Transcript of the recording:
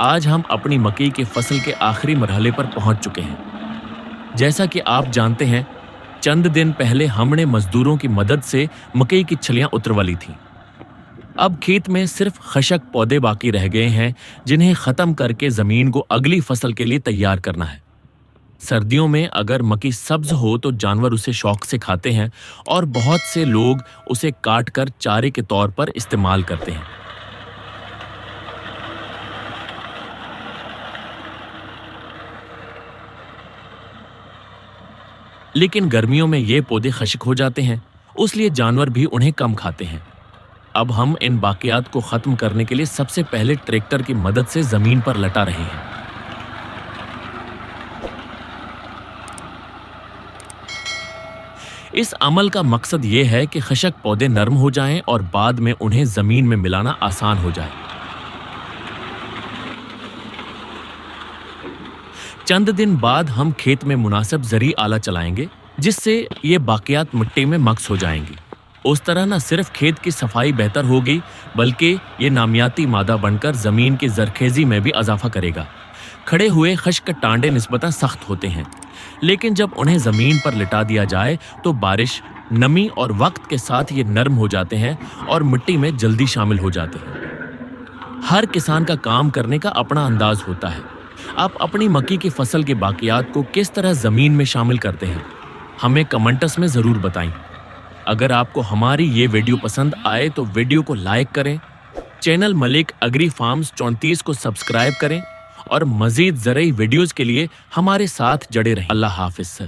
आज हम अपनी मकई की फसल के आखिरी मरहले पर पहुंच चुके हैं। जैसा कि आप जानते हैं, चंद दिन पहले हमने मजदूरों की मदद से मकई की छलियां उतरवा थी। अब खेत में सिर्फ खशक पौधे बाकी रह गए हैं, जिन्हें खत्म करके जमीन को अगली फसल के लिए तैयार करना है। सर्दियों में अगर मकई सब्ज हो तो जानवर उसे शौक से खाते हैं और बहुत से लोग उसे काटकर चारे के तौर पर इस्तेमाल करते हैं। लेकिन गर्मियों में ये पौधे खश्क हो जाते हैं, इसलिए जानवर भी उन्हें कम खाते हैं। अब हम इन बाकियात को खत्म करने के लिए सबसे पहले ट्रैक्टर की मदद से जमीन पर लटा रहे हैं। इस अमल का मकसद ये है कि खशक पौधे नरम हो जाएं और बाद में उन्हें जमीन में मिलाना आसान हो जाए। चंद दिन बाद हम खेत में मुनासिब जरी आला चलाएंगे, जिससे ये बाकियात मिट्टी में मक्स हो जाएंगी। उस तरह न सिर्फ खेत की सफाई बेहतर होगी, बल्कि ये नामियाती मादा बनकर जमीन की जरखेजी में भी इजाफा करेगा। खड़े हुए खश्क टांडे निस्बतन सख्त होते हैं, लेकिन जब उन्हें जमीन पर लिटा दिया जाए तो बारिश, नमी और वक्त के साथ ये नरम हो जाते हैं और मिट्टी में जल्दी शामिल हो जाते हैं। हर किसान का काम करने का अपना अंदाज होता है। आप अपनी मक्की की फसल के बाकियात को किस तरह जमीन में शामिल करते हैं, हमें कमेंट्स में जरूर बताएं। अगर आपको हमारी ये वीडियो पसंद आए तो वीडियो को लाइक करें, चैनल मलिक एग्री फार्म्स 34 को सब्सक्राइब करें और मजीद ज़रई वीडियोज़ के लिए हमारे साथ जुड़े रहें। अल्लाह हाफिज़।